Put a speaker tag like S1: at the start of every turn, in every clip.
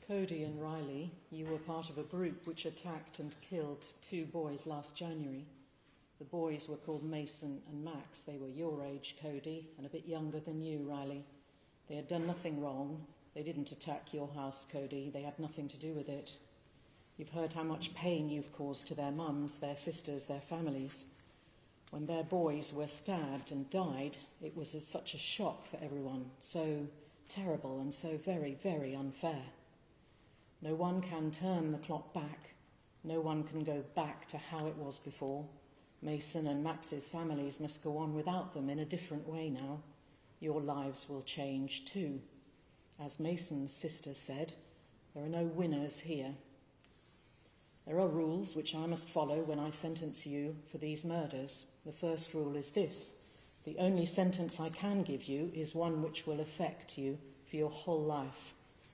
S1: Cody and Riley, you were part of a group which attacked and killed 2 boys last January. The boys were called Mason and Max. They were your age, Cody, and a bit younger than you, Riley. They had done nothing wrong. They didn't attack your house, Cody. They had nothing to do with it. You've heard how much pain you've caused to their mums, their sisters, their families. When their boys were stabbed and died, it was such a shock for everyone, so terrible and so very, very unfair. No one can turn the clock back. No one can go back to how it was before. Mason and Max's families must go on without them in a different way now. Your lives will change too. As Mason's sister said, there are no winners here. There are rules which I must follow when I sentence you for these murders. The first rule is this: the only sentence I can give you is one which will affect you for your whole life.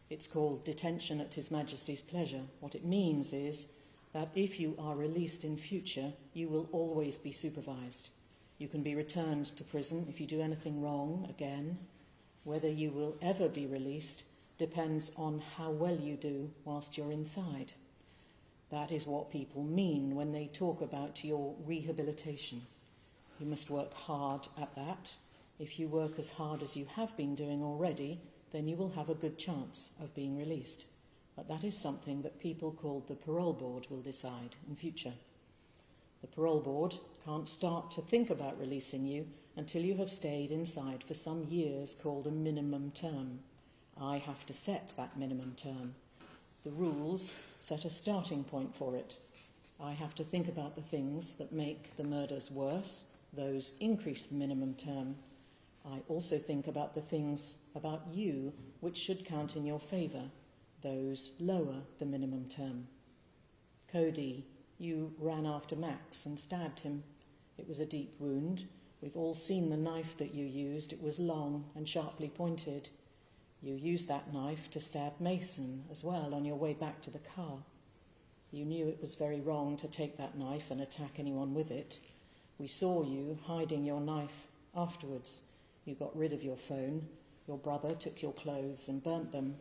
S1: It's called detention at His Majesty's pleasure. What it means is that if you are released in future, you will always be supervised. You can be returned to prison if you do anything wrong again. Whether you will ever be released depends on how well you do whilst you're inside. That is what people mean when they talk about your rehabilitation. You must work hard at that. If you work as hard as you have been doing already, then you will have a good chance of being released. But that is something that people called the parole board will decide in future. The parole board can't start to think about releasing you until you have stayed inside for some years, called a minimum term. I have to set that minimum term. The rules set a starting point for it. I have to think about the things that make the murders worse. Those increase the minimum term. I also think about the things about you which should count in your favour. Those lower the minimum term. Cody, you ran after Max and stabbed him. It was a deep wound. We've all seen the knife that you used. It was long and sharply pointed. You used that knife to stab Mason as well on your way back to the car. You knew it was very wrong to take that knife and attack anyone with it. We saw you hiding your knife afterwards. You got rid of your phone. Your brother took your clothes and burnt them.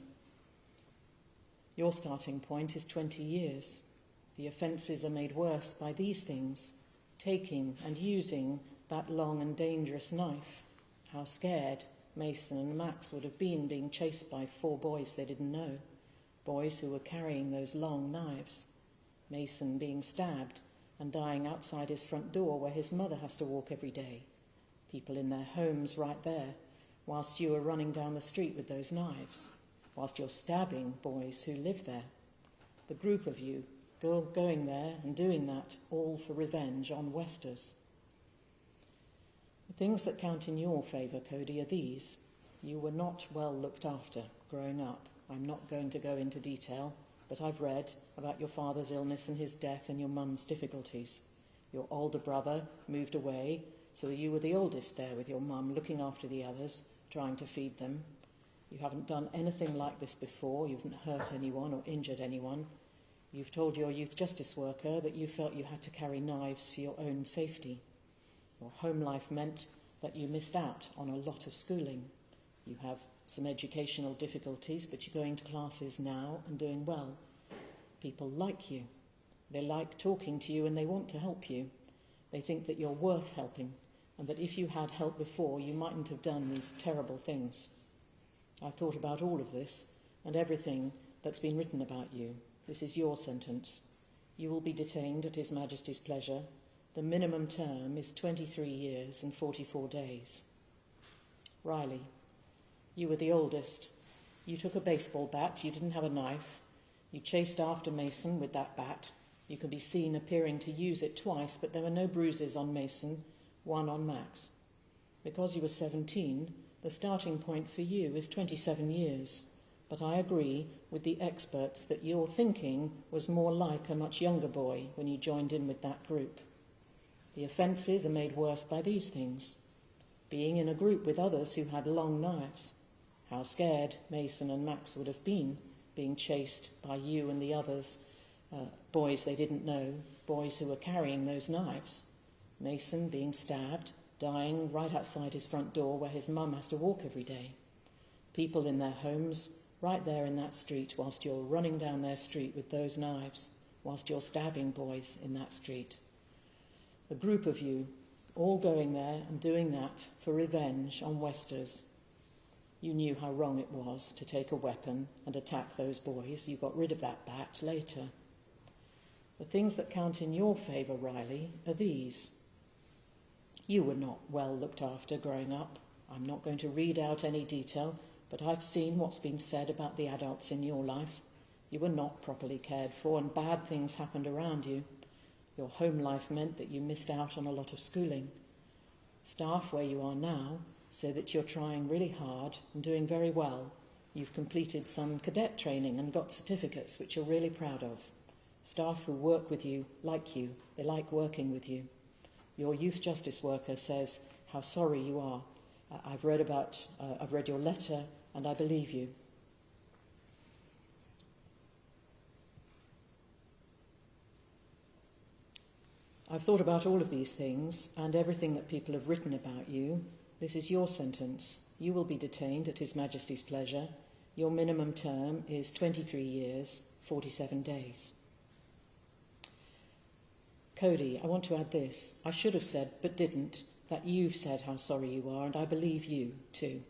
S1: Your starting point is 20 years. The offences are made worse by these things: taking and using that long and dangerous knife. How scared Mason and Max would have been being chased by 4 boys they didn't know, boys who were carrying those long knives. Mason being stabbed and dying outside his front door where his mother has to walk every day. People in their homes right there, whilst you are running down the street with those knives, whilst you're stabbing boys who live there. The group of you going there and doing that, all for revenge on Westers. The things that count in your favour, Cody, are these. You were not well looked after growing up. I'm not going to go into detail, but I've read about your father's illness and his death and your mum's difficulties. Your older brother moved away, so you were the oldest there with your mum, looking after the others, trying to feed them. You haven't done anything like this before. You haven't hurt anyone or injured anyone. You've told your youth justice worker that you felt you had to carry knives for your own safety. Your home life meant that you missed out on a lot of schooling. You have some educational difficulties, but you're going to classes now and doing well. People like you. They like talking to you and they want to help you. They think that you're worth helping, and that if you had help before, you mightn't have done these terrible things. I've thought about all of this and everything that's been written about you. This is your sentence. You will be detained at His Majesty's pleasure. The minimum term is 23 years and 44 days. Riley, you were the oldest. You took a baseball bat. You didn't have a knife. You chased after Mason with that bat. You can be seen appearing to use it twice, but there were no bruises on Mason, 1 on Max. Because you were 17, the starting point for you is 27 years. But I agree with the experts that your thinking was more like a much younger boy when you joined in with that group. The offences are made worse by these things. Being in a group with others who had long knives. How scared Mason and Max would have been, being chased by you and the others, boys they didn't know, boys who were carrying those knives. Mason being stabbed, dying right outside his front door where his mum has to walk every day. People in their homes right there in that street, whilst you're running down their street with those knives, whilst you're stabbing boys in that street. A group of you all going there and doing that for revenge on Westers. You knew how wrong it was to take a weapon and attack those boys. You got rid of that bat later. The things that count in your favour, Riley, are these. You were not well looked after growing up. I'm not going to read out any detail, but I've seen what's been said about the adults in your life. You were not properly cared for, and bad things happened around you. Your home life meant that you missed out on a lot of schooling. Staff where you are now say that you're trying really hard and doing very well. You've completed some cadet training and got certificates which you're really proud of. Staff who work with you like you. They like working with you. Your youth justice worker says how sorry you are. I've read your letter and I believe you. I've thought about all of these things and everything that people have written about you. This is your sentence. You will be detained at His Majesty's pleasure. Your minimum term is 23 years, 47 days. Cody, I want to add this. I should have said, but didn't, that you've said how sorry you are, and I believe you too.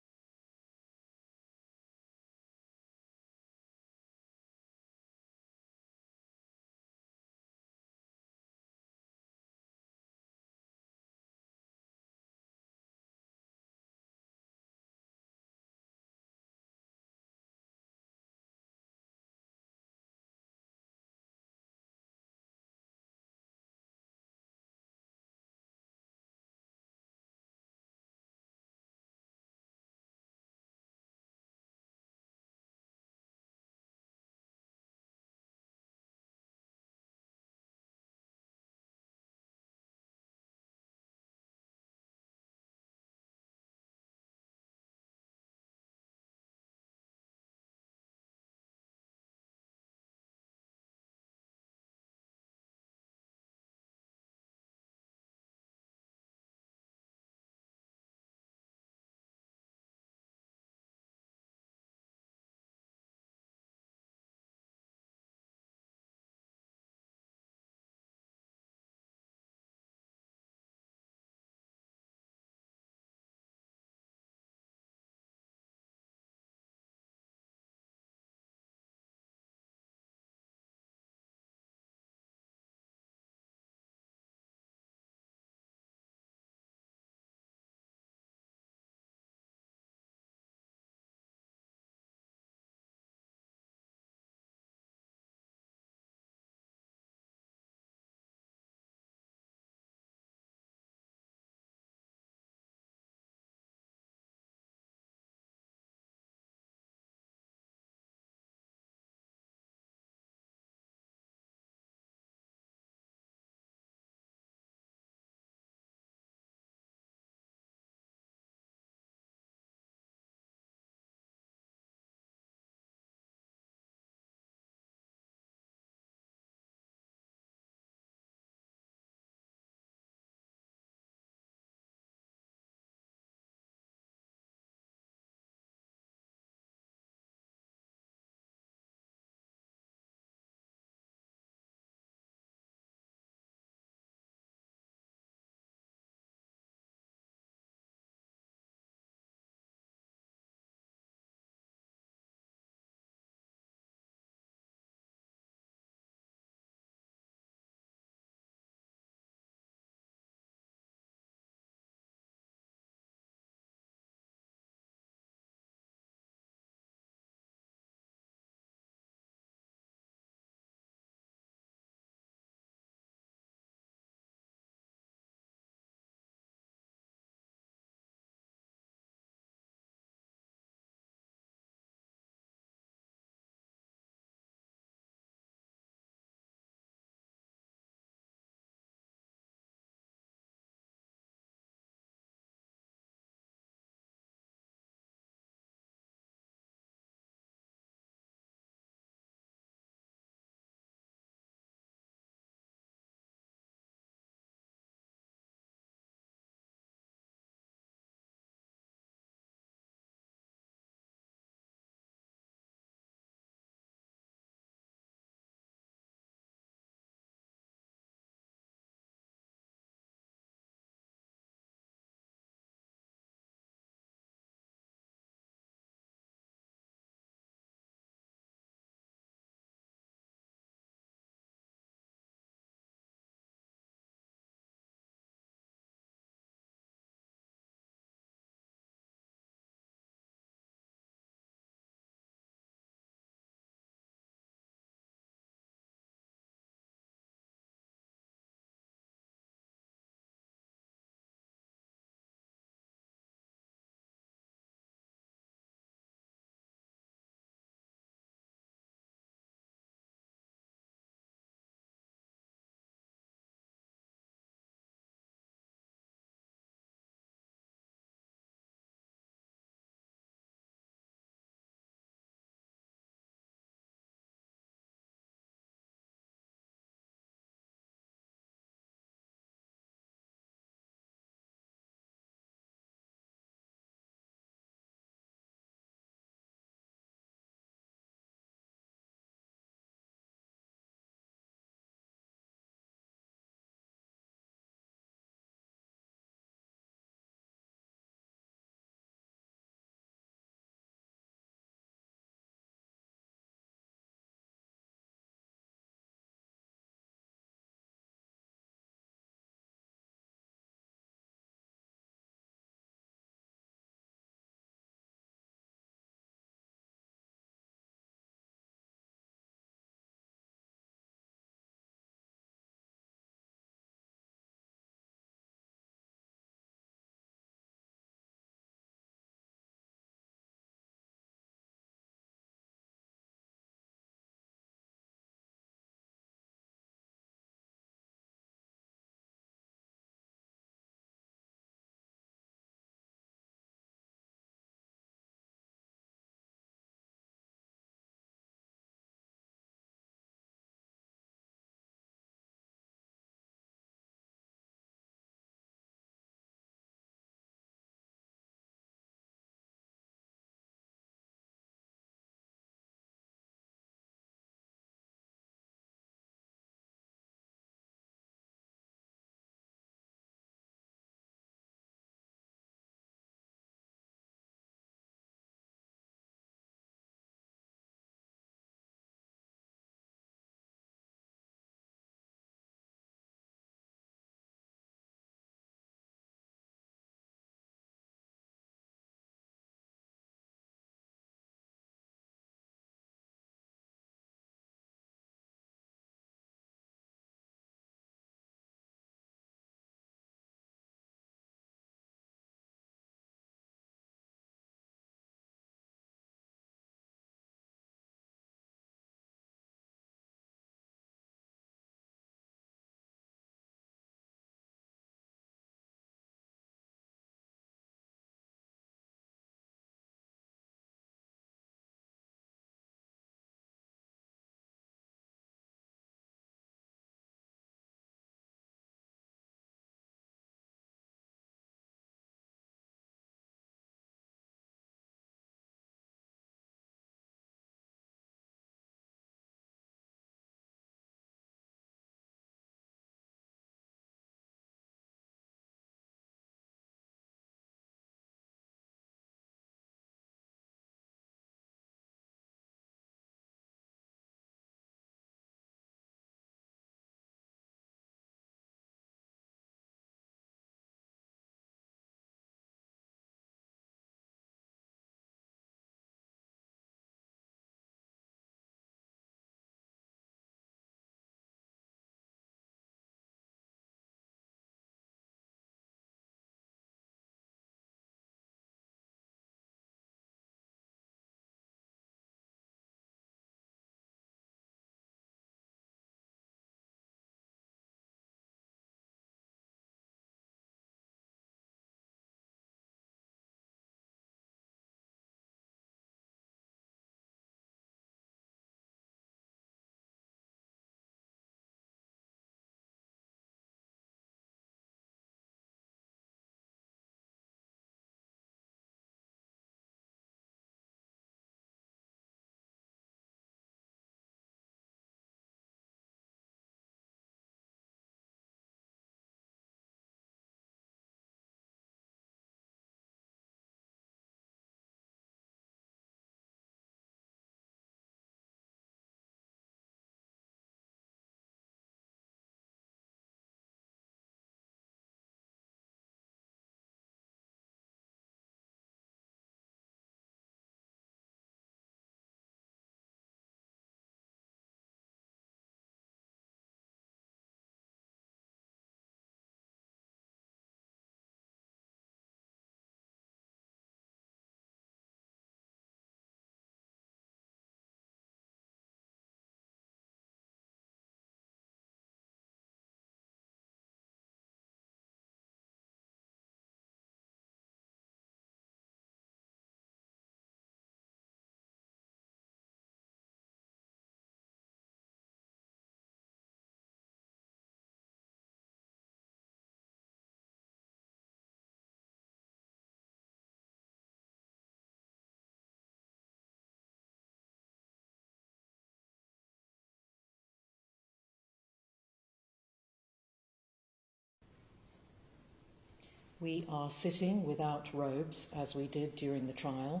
S1: We are sitting without robes, as we did during the trial.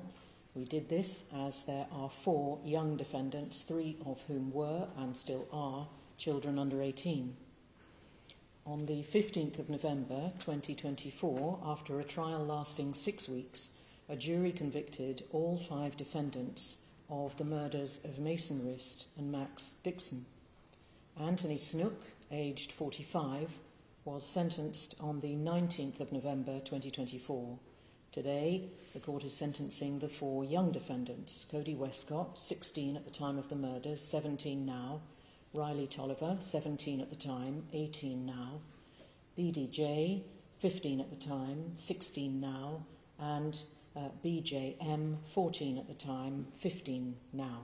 S1: We did this as there are 4 young defendants, 3 of whom were, and still are, children under 18. On the 15th of November 2024, after a trial lasting 6 weeks, a jury convicted all 5 defendants of the murders of Mason Rist and Max Dixon. Anthony Snook, aged 45, was sentenced on the 19th of November 2024. Today, the court is sentencing the 4 young defendants: Cody Westcott, 16 at the time of the murders, 17 now; Riley Tolliver, 17 at the time, 18 now; BDJ, 15 at the time, 16 now; and BJM, 14 at the time, 15 now.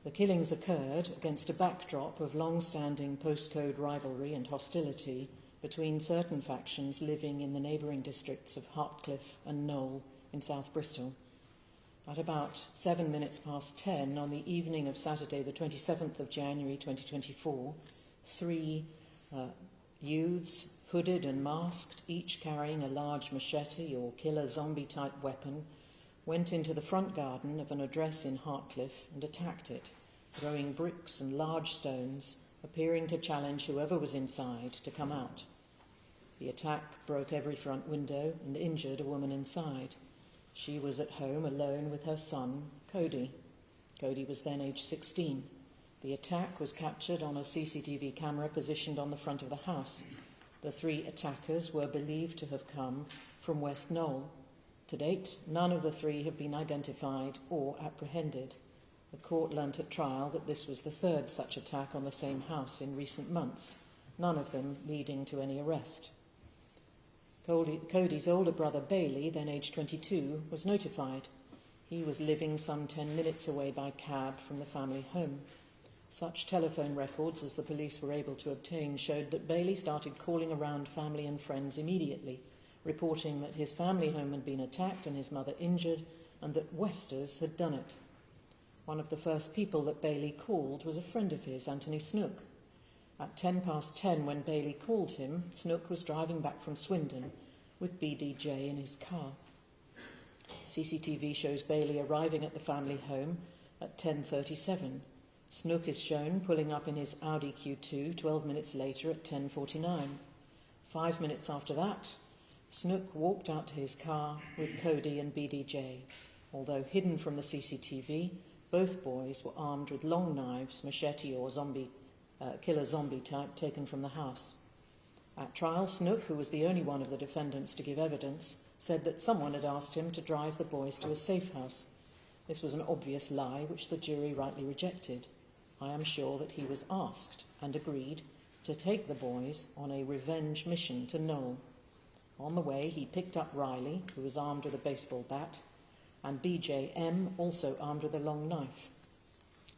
S1: The killings occurred against a backdrop of long-standing postcode rivalry and hostility between certain factions living in the neighbouring districts of Hartcliffe and Knowle in South Bristol. At about 7 minutes past 10 on the evening of Saturday, the 27th of January 2024, 3 youths, hooded and masked, each carrying a large machete or killer zombie-type weapon, went into the front garden of an address in Hartcliffe and attacked it, throwing bricks and large stones, appearing to challenge whoever was inside to come out. The attack broke every front window and injured a woman inside. She was at home alone with her son, Cody. Cody was then aged 16. The attack was captured on a CCTV camera positioned on the front of the house. The 3 attackers were believed to have come from West Knowle. To date, none of the 3 have been identified or apprehended. The court learnt at trial that this was the 3rd such attack on the same house in recent months, none of them leading to any arrest. Cody's older brother Bailey, then aged 22, was notified. He was living some 10 minutes away by cab from the family home. Such telephone records as the police were able to obtain showed that Bailey started calling around family and friends immediately, reporting that his family home had been attacked and his mother injured, and that Westers had done it. One of the first people that Bailey called was a friend of his, Anthony Snook. At 10 past 10, when Bailey called him, Snook was driving back from Swindon with BDJ in his car. CCTV shows Bailey arriving at the family home at 10:37. Snook is shown pulling up in his Audi Q2 12 minutes later at 10:49. 5 minutes after that, Snook walked out to his car with Cody and BDJ. Although hidden from the CCTV, both boys were armed with long knives, machete or killer zombie type, taken from the house. At trial, Snook, who was the only one of the defendants to give evidence, said that someone had asked him to drive the boys to a safe house. This was an obvious lie, which the jury rightly rejected. I am sure that he was asked and agreed to take the boys on a revenge mission to Knowle. On the way, he picked up Riley, who was armed with a baseball bat, and BJM, also armed with a long knife.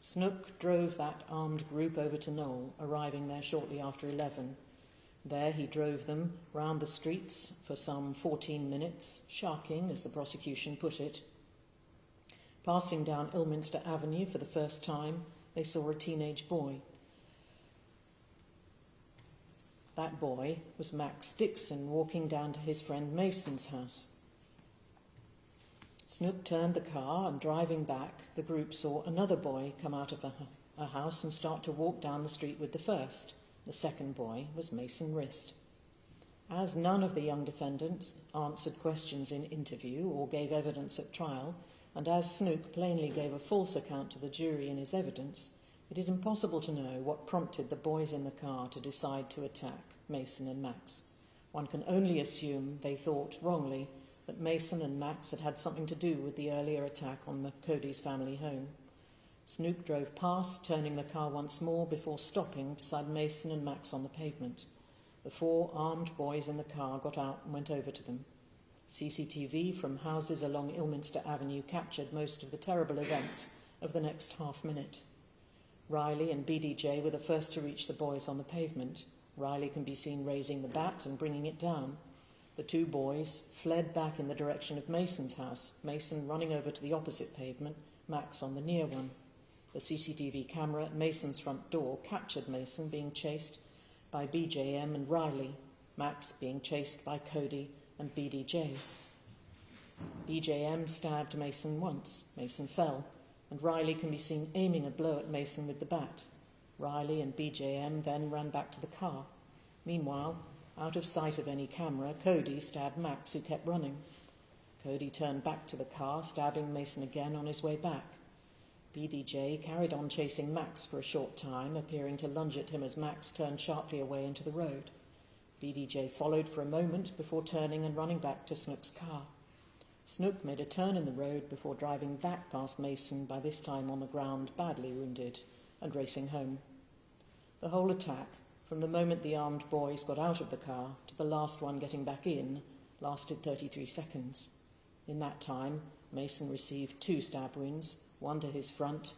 S1: Snook drove that armed group over to Knowle, arriving there shortly after 11. There he drove them round the streets for some 14 minutes, sharking, as the prosecution put it. Passing down Ilminster Avenue for the first time, they saw a teenage boy. That boy was Max Dixon, walking down to his friend Mason's house. Snook turned the car, and driving back, the group saw another boy come out of a house and start to walk down the street with the first. The second boy was Mason Rist. As none of the young defendants answered questions in interview or gave evidence at trial, and as Snook plainly gave a false account to the jury in his evidence, it is impossible to know what prompted the boys in the car to decide to attack Mason and Max. One can only assume they thought wrongly that Mason and Max had had something to do with the earlier attack on Cody's family home. Snook drove past, turning the car once more before stopping beside Mason and Max on the pavement. The 4 armed boys in the car got out and went over to them. CCTV from houses along Ilminster Avenue captured most of the terrible events of the next half minute. Riley and BDJ were the first to reach the boys on the pavement. Riley can be seen raising the bat and bringing it down. The 2 boys fled back in the direction of Mason's house, Mason running over to the opposite pavement, Max on the near one. The CCTV camera at Mason's front door captured Mason being chased by BJM and Riley. Max being chased by Cody and BDJ. BJM stabbed Mason once. Mason fell, and Riley can be seen aiming a blow at Mason with the bat. Riley and BJM then ran back to the car. Meanwhile, out of sight of any camera, Cody stabbed Max, who kept running. Cody turned back to the car, stabbing Mason again on his way back. BDJ carried on chasing Max for a short time, appearing to lunge at him as Max turned sharply away into the road. BDJ followed for a moment before turning and running back to Snook's car. Snook made a turn in the road before driving back past Mason, by this time on the ground, badly wounded, and racing home. The whole attack, from the moment the armed boys got out of the car to the last one getting back in, lasted 33 seconds. In that time, Mason received 2 stab wounds, one to his front,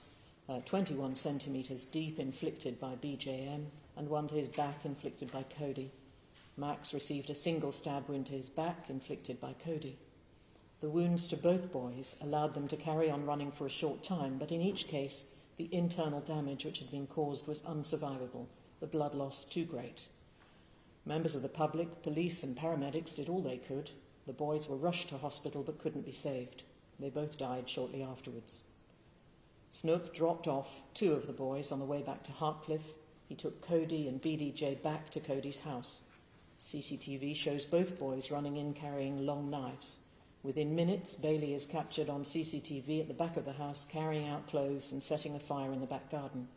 S1: 21 centimetres deep, inflicted by BJM, and one to his back, inflicted by Cody. Max received a single stab wound to his back, inflicted by Cody. The wounds to both boys allowed them to carry on running for a short time, but in each case, the internal damage which had been caused was unsurvivable, the blood loss too great. Members of the public, police and paramedics did all they could. The boys were rushed to hospital but couldn't be saved. They both died shortly afterwards. Snook dropped off 2 of the boys on the way back to Hartcliffe. He took Cody and BDJ back to Cody's house. CCTV shows both boys running in carrying long knives. Within minutes, Bailey is captured on CCTV at the back of the house, carrying out clothes and setting a fire in the back garden.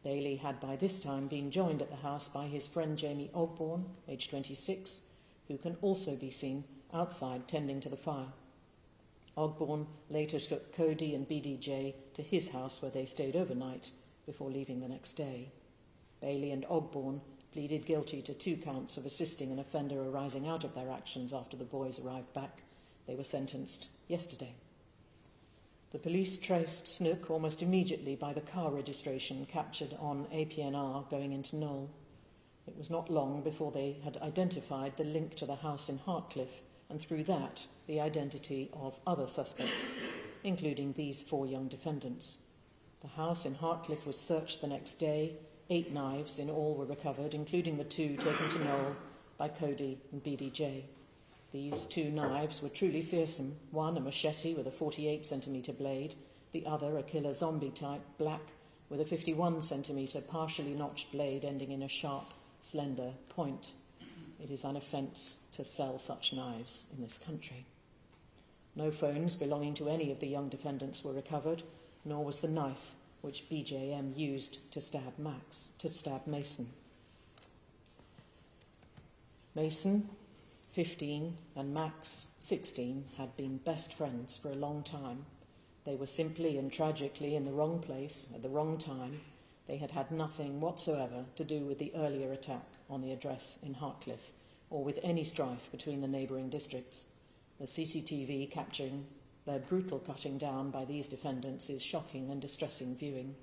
S1: Bailey had by this time been joined at the house by his friend Jamie Ogborn, aged 26, who can also be seen outside tending to the fire. Ogborn later took Cody and BDJ to his house, where they stayed overnight before leaving the next day. Bailey and Ogborn pleaded guilty to 2 counts of assisting an offender arising out of their actions after the boys arrived back. They were sentenced yesterday. The police traced Snook almost immediately by the car registration captured on APNR going into Knowle. It was not long before they had identified the link to the house in Hartcliffe, and through that, the identity of other suspects, including these 4 young defendants. The house in Hartcliffe was searched the next day. 8 knives in all were recovered, including the 2 taken to Knowle by Cody and BDJ. These 2 knives were truly fearsome, one a machete with a 48-centimetre blade, the other a killer zombie type, black, with a 51-centimetre partially notched blade ending in a sharp, slender point. It is an offence to sell such knives in this country. No phones belonging to any of the young defendants were recovered, nor was the knife which BJM used to stab Mason. Mason, 15, and Max, 16, had been best friends for a long time. They were simply and tragically in the wrong place at the wrong time. They had had nothing whatsoever to do with the earlier attack on the address in Hartcliffe, or with any strife between the neighbouring districts. The CCTV capturing their brutal cutting down by these defendants is shocking and distressing viewing.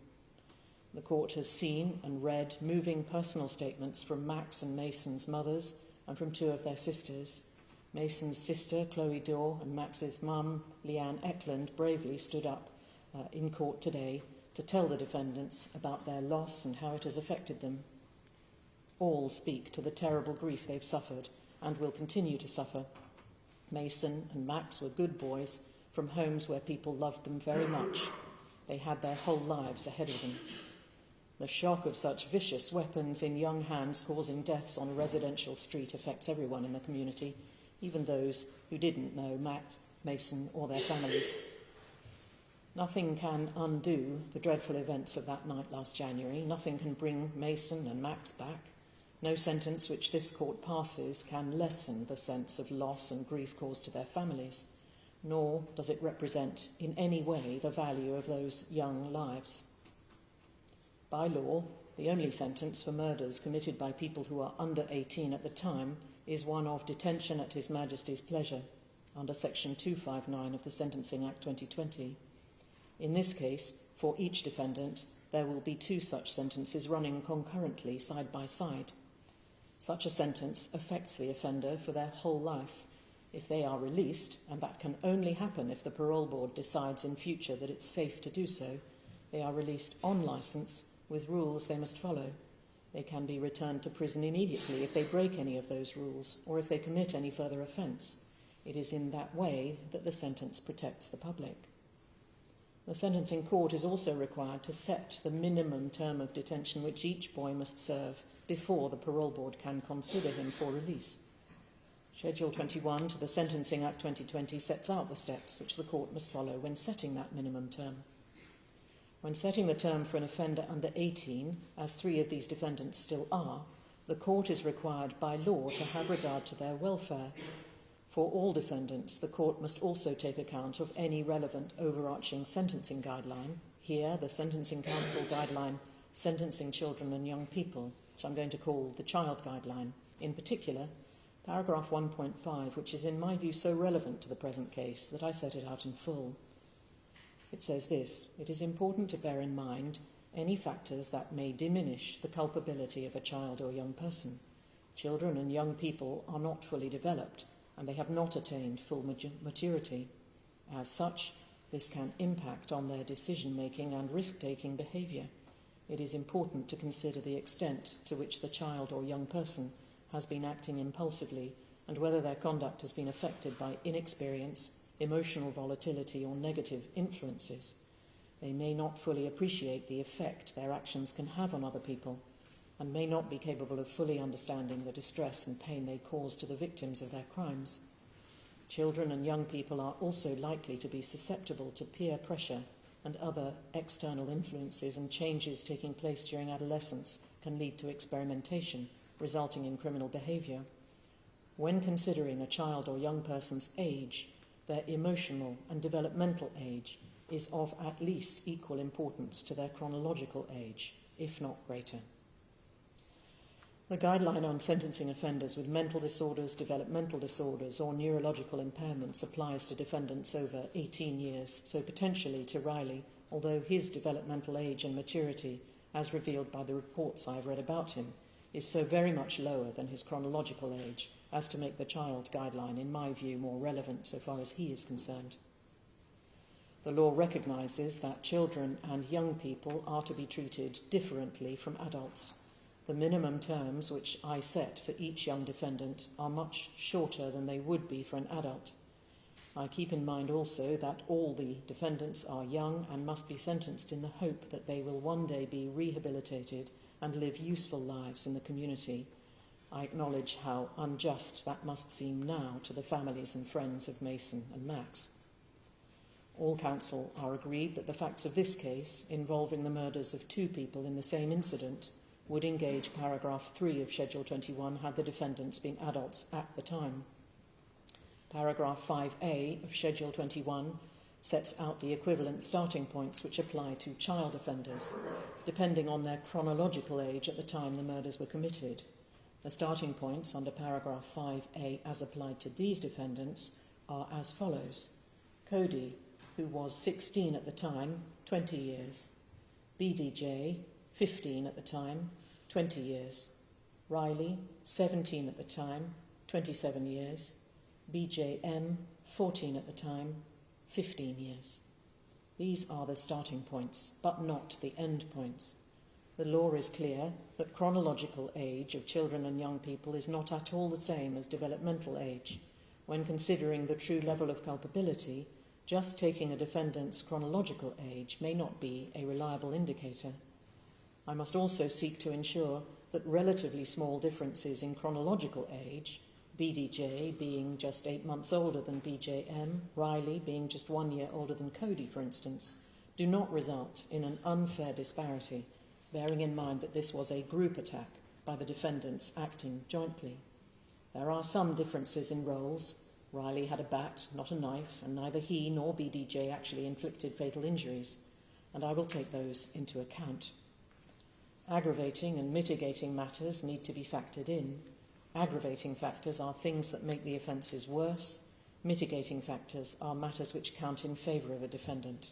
S1: The court has seen and read moving personal statements from Max and Mason's mothers and from 2 of their sisters. Mason's sister, Chloe Dorr, and Max's mum, Leanne Eklund, bravely stood up in court today to tell the defendants about their loss and how it has affected them. All speak to the terrible grief they've suffered and will continue to suffer. Mason and Max were good boys from homes where people loved them very much. They had their whole lives ahead of them. The shock of such vicious weapons in young hands causing deaths on a residential street affects everyone in the community, even those who didn't know Max, Mason, or their families. Nothing can undo the dreadful events of that night last January. Nothing can bring Mason and Max back. No sentence which this court passes can lessen the sense of loss and grief caused to their families, nor does it represent in any way the value of those young lives. By law, the only sentence for murders committed by people who are under 18 at the time is one of detention at His Majesty's pleasure, under Section 259 of the Sentencing Act 2020. In this case, for each defendant, there will be 2 such sentences running concurrently, side by side. Such a sentence affects the offender for their whole life. If they are released, and that can only happen if the parole board decides in future that it's safe to do so, they are released on licence with rules they must follow. They can be returned to prison immediately if they break any of those rules or if they commit any further offence. It is in that way that the sentence protects the public. The sentencing court is also required to set the minimum term of detention which each boy must serve before the parole board can consider him for release. Schedule 21 to the Sentencing Act 2020 sets out the steps which the court must follow when setting that minimum term. When setting the term for an offender under 18, as 3 of these defendants still are, the court is required by law to have regard to their welfare. For all defendants, the court must also take account of any relevant overarching sentencing guideline, here the Sentencing Council guideline, Sentencing Children and Young People, which I'm going to call the Child Guideline. In particular, paragraph 1.5, which is in my view so relevant to the present case that I set it out in full. It says this: it is important to bear in mind any factors that may diminish the culpability of a child or young person. Children and young people are not fully developed, and they have not attained full maturity. As such, this can impact on their decision-making and risk-taking behaviour. It is important to consider the extent to which the child or young person has been acting impulsively and whether their conduct has been affected by inexperience, emotional volatility or negative influences. They may not fully appreciate the effect their actions can have on other people and may not be capable of fully understanding the distress and pain they cause to the victims of their crimes. Children and young people are also likely to be susceptible to peer pressure, and other external influences and changes taking place during adolescence can lead to experimentation, resulting in criminal behaviour. When considering a child or young person's age, their emotional and developmental age is of at least equal importance to their chronological age, if not greater. The guideline on sentencing offenders with mental disorders, developmental disorders or neurological impairments applies to defendants over 18 years, so potentially to Riley, although his developmental age and maturity, as revealed by the reports I have read about him, is so very much lower than his chronological age as to make the child guideline, in my view, more relevant so far as he is concerned. The law recognises that children and young people are to be treated differently from adults. The minimum terms which I set for each young defendant are much shorter than they would be for an adult. I keep in mind also that all the defendants are young and must be sentenced in the hope that they will one day be rehabilitated and live useful lives in the community. I acknowledge how unjust that must seem now to the families and friends of Mason and Max. All counsel are agreed that the facts of this case, involving the murders of 2 people in the same incident, would engage paragraph 3 of Schedule 21 had the defendants been adults at the time. Paragraph 5A of Schedule 21 sets out the equivalent starting points which apply to child offenders, depending on their chronological age at the time the murders were committed. The starting points under paragraph 5A as applied to these defendants are as follows. Cody, who was 16 at the time, 20 years. BDJ, 15 at the time, 20 years. Riley, 17 at the time, 27 years. BJM, 14 at the time, 15 years. These are the starting points, but not the end points. The law is clear that chronological age of children and young people is not at all the same as developmental age. When considering the true level of culpability, just taking a defendant's chronological age may not be a reliable indicator. I must also seek to ensure that relatively small differences in chronological age, BDJ being just 8 months older than BJM, Riley being just 1 year older than Cody, for instance, do not result in an unfair disparity, bearing in mind that this was a group attack by the defendants acting jointly. There are some differences in roles. Riley had a bat, not a knife, and neither he nor BDJ actually inflicted fatal injuries, and I will take those into account. Aggravating and mitigating matters need to be factored in. Aggravating factors are things that make the offences worse. Mitigating factors are matters which count in favour of a defendant.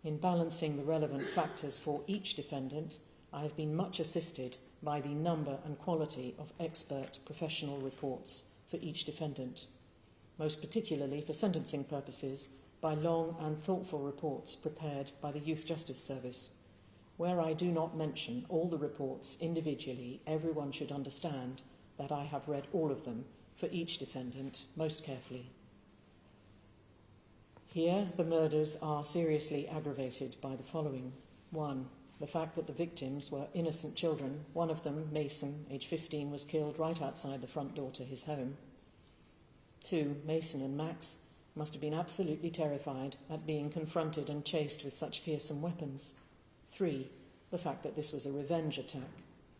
S1: In balancing the relevant factors for each defendant, I have been much assisted by the number and quality of expert professional reports for each defendant, most particularly for sentencing purposes by long and thoughtful reports prepared by the Youth Justice Service. Where I do not mention all the reports individually, everyone should understand that I have read all of them for each defendant most carefully. Here, the murders are seriously aggravated by the following. 1. The fact that the victims were innocent children. One of them, Mason, age 15, was killed right outside the front door to his home. 2. Mason and Max must have been absolutely terrified at being confronted and chased with such fearsome weapons. 3. The fact that this was a revenge attack.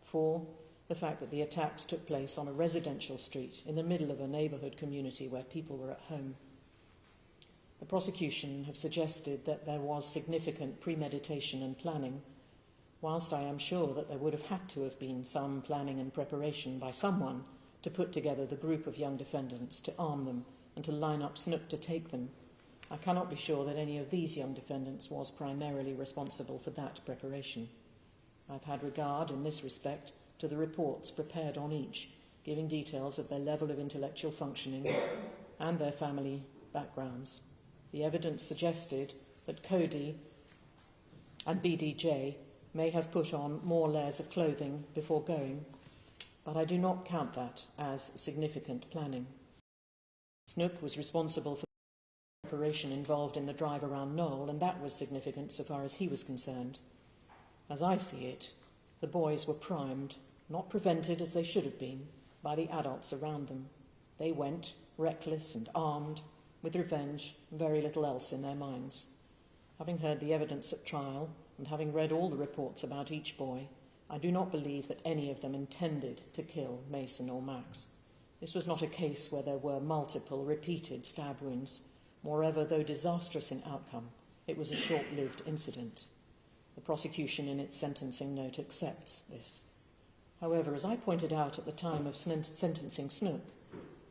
S1: 4. The fact that the attacks took place on a residential street in the middle of a neighbourhood community where people were at home. The prosecution have suggested that there was significant premeditation and planning, whilst I am sure that there would have had to have been some planning and preparation by someone to put together the group of young defendants, to arm them and to line up Snook to take them. I cannot be sure that any of these young defendants was primarily responsible for that preparation. I've had regard in this respect to the reports prepared on each, giving details of their level of intellectual functioning and their family backgrounds. The evidence suggested that Cody and BDJ may have put on more layers of clothing before going, but I do not count that as significant planning. Snook was responsible for the preparation involved in the drive around Knowle, and that was significant so far as he was concerned. As I see it, the boys were primed, not prevented as they should have been, by the adults around them. They went, reckless and armed, with revenge and very little else in their minds. Having heard the evidence at trial and having read all the reports about each boy, I do not believe that any of them intended to kill Mason or Max. This was not a case where there were multiple repeated stab wounds. Moreover, though disastrous in outcome, it was a short-lived incident. The prosecution in its sentencing note accepts this. However, as I pointed out at the time of sentencing Snook,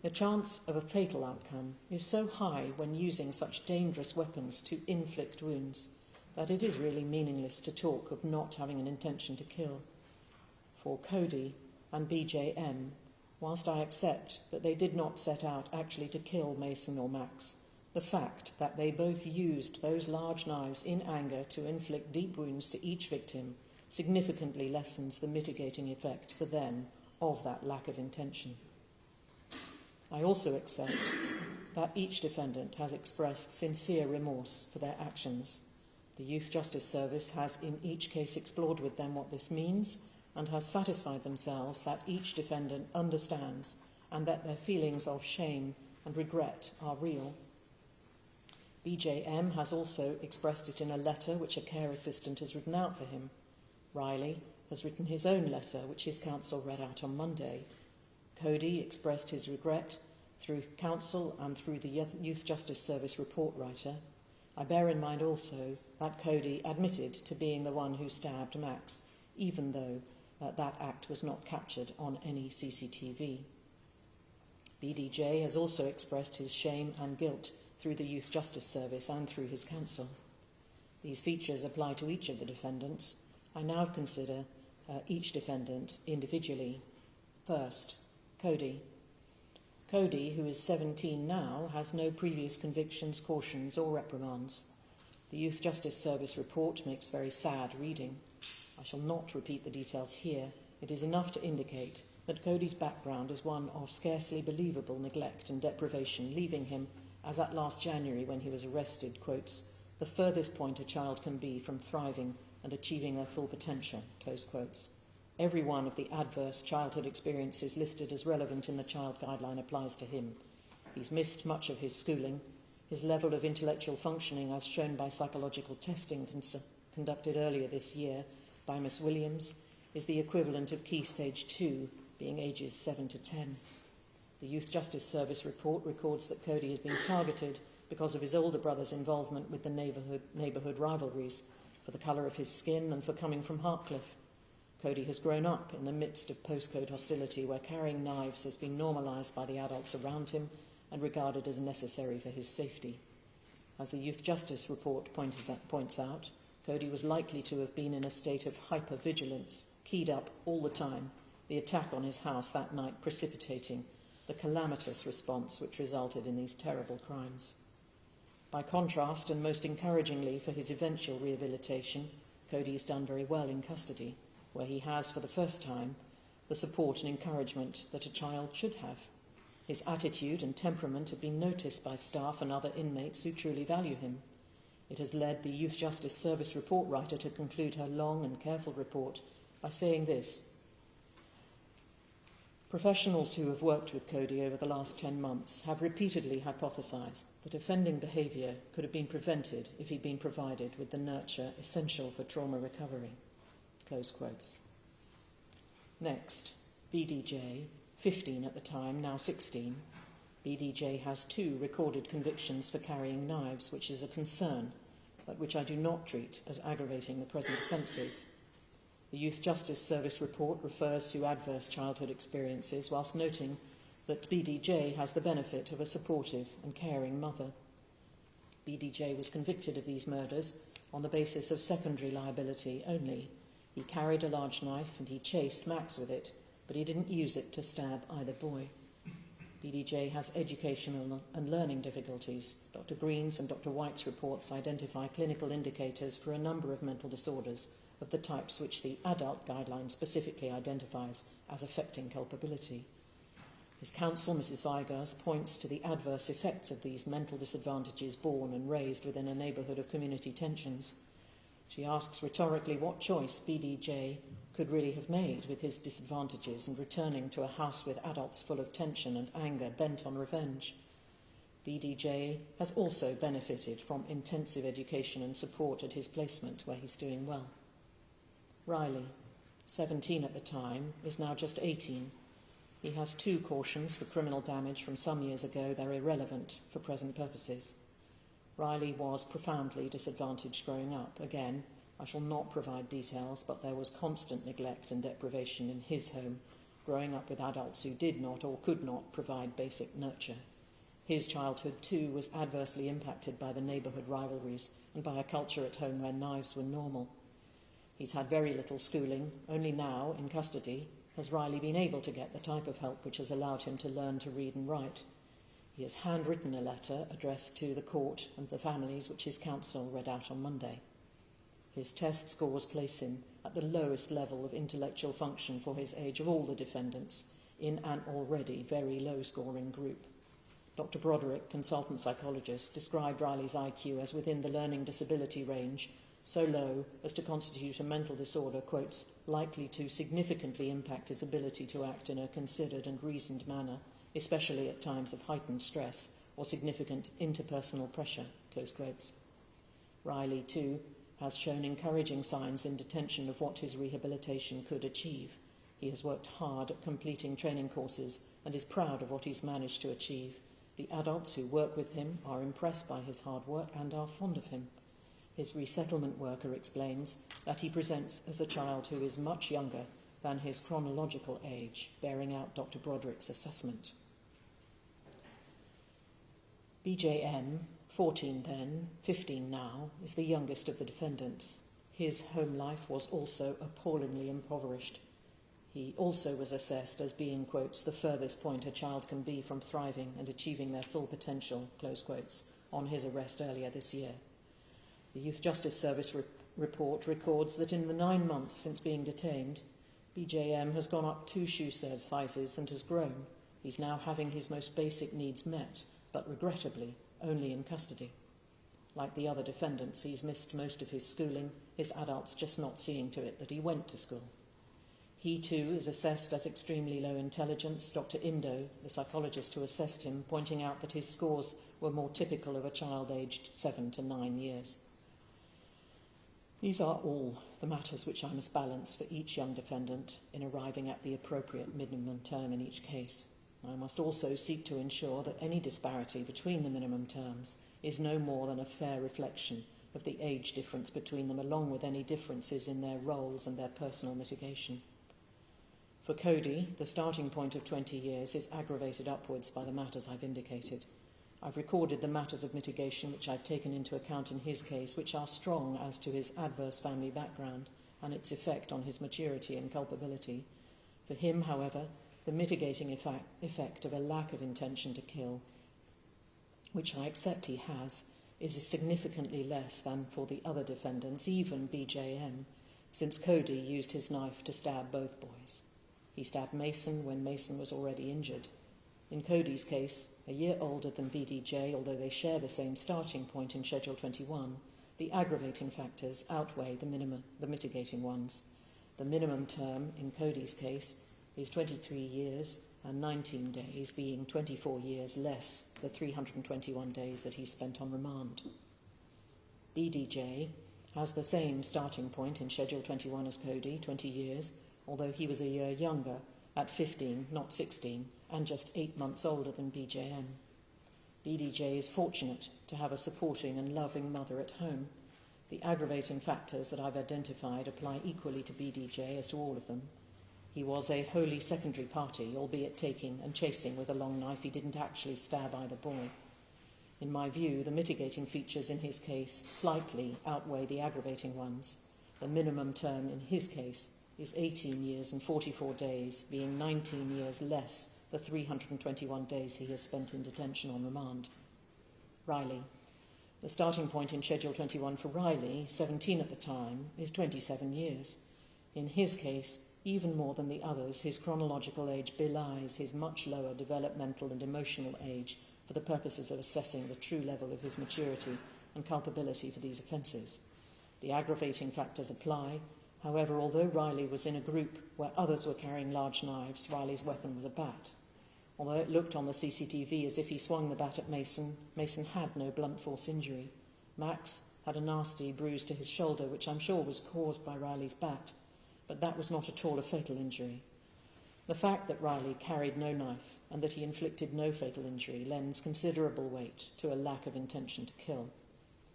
S1: the chance of a fatal outcome is so high when using such dangerous weapons to inflict wounds that it is really meaningless to talk of not having an intention to kill. For Cody and BJM, whilst I accept that they did not set out actually to kill Mason or Max, the fact that they both used those large knives in anger to inflict deep wounds to each victim significantly lessens the mitigating effect for them of that lack of intention. I also accept that each defendant has expressed sincere remorse for their actions. The Youth Justice Service has in each case explored with them what this means and has satisfied themselves that each defendant understands and that their feelings of shame and regret are real. BJM has also expressed it in a letter which a care assistant has written out for him. Riley has written his own letter, which his counsel read out on Monday. Cody expressed his regret through counsel and through the Youth Justice Service report writer. I bear in mind also that Cody admitted to being the one who stabbed Max, even though that act was not captured on any CCTV. BDJ has also expressed his shame and guilt through the Youth Justice Service and through his counsel. These features apply to each of the defendants. I now consider each defendant individually. First, Cody. Cody, who is 17 now, has no previous convictions, cautions or reprimands. The Youth Justice Service report makes very sad reading. I shall not repeat the details here. It is enough to indicate that Cody's background is one of scarcely believable neglect and deprivation, leaving him, as at last January when he was arrested, quotes, "the furthest point a child can be from thriving and achieving their full potential," close quotes. Every one of the adverse childhood experiences listed as relevant in the child guideline applies to him. He's missed much of his schooling. His level of intellectual functioning, as shown by psychological testing conducted earlier this year by Miss Williams, is the equivalent of Key Stage 2, being ages 7 to 10. The Youth Justice Service report records that Cody has been targeted because of his older brother's involvement with the neighbourhood rivalries, for the colour of his skin and for coming from Hartcliffe. Cody has grown up in the midst of postcode hostility where carrying knives has been normalised by the adults around him and regarded as necessary for his safety. As the Youth Justice report points out, Cody was likely to have been in a state of hypervigilance, keyed up all the time, the attack on his house that night precipitating the calamitous response which resulted in these terrible crimes. By contrast, and most encouragingly for his eventual rehabilitation, Cody has done very well in custody, where he has, for the first time, the support and encouragement that a child should have. His attitude and temperament have been noticed by staff and other inmates who truly value him. It has led the Youth Justice Service report writer to conclude her long and careful report by saying this: professionals who have worked with Cody over the last 10 months have repeatedly hypothesised that offending behaviour could have been prevented if he'd been provided with the nurture essential for trauma recovery. Close quotes. Next, BDJ, 15 at the time, now 16. BDJ has 2 recorded convictions for carrying knives, which is a concern, but which I do not treat as aggravating the present offences. The Youth Justice Service report refers to adverse childhood experiences, whilst noting that BDJ has the benefit of a supportive and caring mother. BDJ was convicted of these murders on the basis of secondary liability only. He carried a large knife and he chased Max with it, but he didn't use it to stab either boy. BDJ has educational and learning difficulties. Dr. Green's and Dr. White's reports identify clinical indicators for a number of mental disorders of the types which the adult guideline specifically identifies as affecting culpability. His counsel, Mrs. Vigars, points to the adverse effects of these mental disadvantages born and raised within a neighbourhood of community tensions. She asks rhetorically what choice BDJ could really have made with his disadvantages and returning to a house with adults full of tension and anger bent on revenge. BDJ has also benefited from intensive education and support at his placement, where he's doing well. Riley, 17 at the time, is now just 18. He has 2 cautions for criminal damage from some years ago. They're irrelevant for present purposes. Riley was profoundly disadvantaged growing up. Again, I shall not provide details, but there was constant neglect and deprivation in his home, growing up with adults who did not or could not provide basic nurture. His childhood, too, was adversely impacted by the neighbourhood rivalries and by a culture at home where knives were normal. He's had very little schooling. Only now, in custody, has Riley been able to get the type of help which has allowed him to learn to read and write. He has handwritten a letter addressed to the court and the families, which his counsel read out on Monday. His test scores place him at the lowest level of intellectual function for his age of all the defendants in an already very low-scoring group. Dr. Broderick, consultant psychologist, described Riley's IQ as within the learning disability range, so low as to constitute a mental disorder, quotes, likely to significantly impact his ability to act in a considered and reasoned manner, especially at times of heightened stress or significant interpersonal pressure, close quotes. Riley, too, has shown encouraging signs in detention of what his rehabilitation could achieve. He has worked hard at completing training courses and is proud of what he's managed to achieve. The adults who work with him are impressed by his hard work and are fond of him. His resettlement worker explains that he presents as a child who is much younger than his chronological age, bearing out Dr. Broderick's assessment. BJM, 14 then, 15 now, is the youngest of the defendants. His home life was also appallingly impoverished. He also was assessed as being, quotes, the furthest point a child can be from thriving and achieving their full potential, close quotes, on his arrest earlier this year. The Youth Justice Service report records that in the 9 months since being detained, BJM has gone up 2 shoe sizes and has grown. He's now having his most basic needs met, but regrettably only in custody. Like the other defendants, he's missed most of his schooling, his adults just not seeing to it that he went to school. He too is assessed as extremely low intelligence. Dr. Indo, the psychologist who assessed him, pointing out that his scores were more typical of a child aged 7 to 9 years. These are all the matters which I must balance for each young defendant in arriving at the appropriate minimum term in each case. I must also seek to ensure that any disparity between the minimum terms is no more than a fair reflection of the age difference between them, along with any differences in their roles and their personal mitigation. For Cody, the starting point of 20 years is aggravated upwards by the matters I've indicated. I've recorded the matters of mitigation which I've taken into account in his case, which are strong as to his adverse family background and its effect on his maturity and culpability. For him, however, the mitigating effect of a lack of intention to kill, which I accept he has, is significantly less than for the other defendants, even BJM, since Cody used his knife to stab both boys. He stabbed Mason when Mason was already injured. In Cody's case, a year older than BDJ, although they share the same starting point in Schedule 21, the aggravating factors outweigh the mitigating ones. The minimum term in Cody's case is 23 years and 19 days, being 24 years less the 321 days that he spent on remand. BDJ has the same starting point in Schedule 21 as Cody, 20 years, although he was a year younger, at 15, not 16, and just 8 months older than BJM. BDJ is fortunate to have a supporting and loving mother at home. The aggravating factors that I've identified apply equally to BDJ as to all of them. He was a wholly secondary party, albeit taking and chasing with a long knife. He didn't actually stab either boy. In my view, the mitigating features in his case slightly outweigh the aggravating ones. The minimum term in his case is 18 years and 44 days, being 19 years less the 321 days he has spent in detention on remand. Riley. The starting point in Schedule 21 for Riley, 17 at the time, is 27 years. In his case, even more than the others, his chronological age belies his much lower developmental and emotional age for the purposes of assessing the true level of his maturity and culpability for these offences. The aggravating factors apply. However, although Riley was in a group where others were carrying large knives, Riley's weapon was a bat. Although it looked on the CCTV as if he swung the bat at Mason, Mason had no blunt force injury. Max had a nasty bruise to his shoulder, which I'm sure was caused by Riley's bat, but that was not at all a fatal injury. The fact that Riley carried no knife and that he inflicted no fatal injury lends considerable weight to a lack of intention to kill.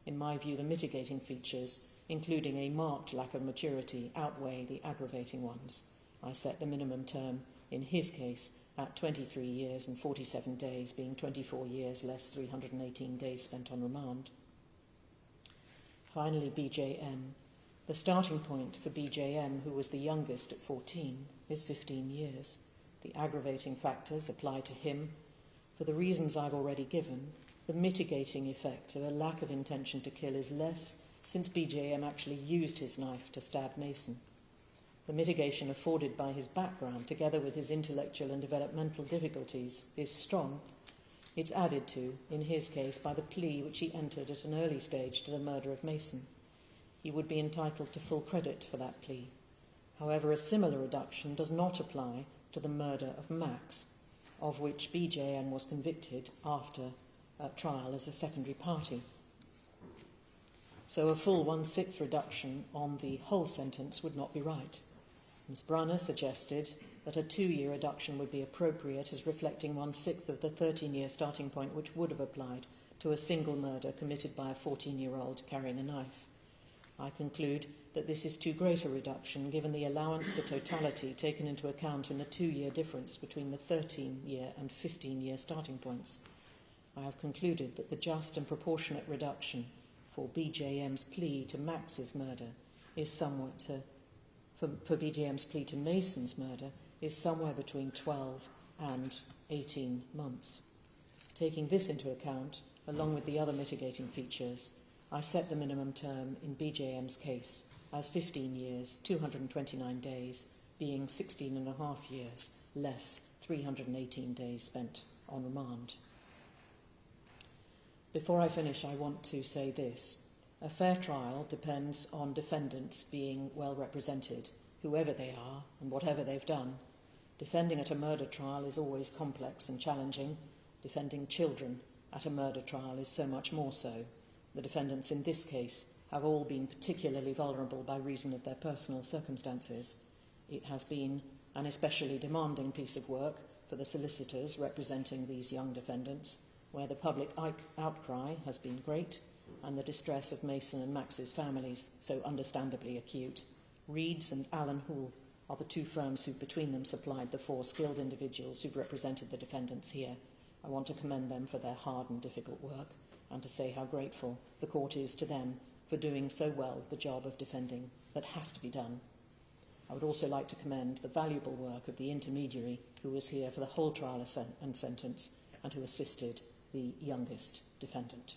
S1: In my view, the mitigating features, including a marked lack of maturity, outweigh the aggravating ones. I set the minimum term in his case at 23 years and 47 days, being 24 years less 318 days spent on remand. Finally, BJM. The starting point for BJM, who was the youngest at 14, is 15 years. The aggravating factors apply to him. For the reasons I've already given, the mitigating effect of a lack of intention to kill is less, since BJM actually used his knife to stab Mason. The mitigation afforded by his background, together with his intellectual and developmental difficulties, is strong. It's added to, in his case, by the plea which he entered at an early stage to the murder of Mason. He would be entitled to full credit for that plea. However, a similar reduction does not apply to the murder of Max, of which BJM was convicted after trial as a secondary party. So a full 1/6 reduction on the whole sentence would not be right. Ms. Brunner suggested that a 2-year reduction would be appropriate as reflecting 1/6 of the 13-year starting point which would have applied to a single murder committed by a 14-year-old carrying a knife. I conclude that this is too great a reduction given the allowance for totality taken into account in the 2-year difference between the 13-year and 15-year starting points. I have concluded that the just and proportionate reduction for BJM's plea to Max's murder is somewhat for BJM's plea to Mason's murder is somewhere between 12 and 18 months. Taking this into account, along with the other mitigating features, I set the minimum term in BJM's case as 15 years, 229 days, being 16 and a half years less 318 days spent on remand. Before I finish, I want to say this. A fair trial depends on defendants being well represented, whoever they are and whatever they've done. Defending at a murder trial is always complex and challenging. Defending children at a murder trial is so much more so. The defendants in this case have all been particularly vulnerable by reason of their personal circumstances. It has been an especially demanding piece of work for the solicitors representing these young defendants, where the public outcry has been great and the distress of Mason and Max's families so understandably acute. Reeds and Allen Houle are the two firms who between them supplied the 4 skilled individuals who've represented the defendants here. I want to commend them for their hard and difficult work and to say how grateful the court is to them for doing so well the job of defending that has to be done. I would also like to commend the valuable work of the intermediary who was here for the whole trial and sentence and who assisted the youngest defendant.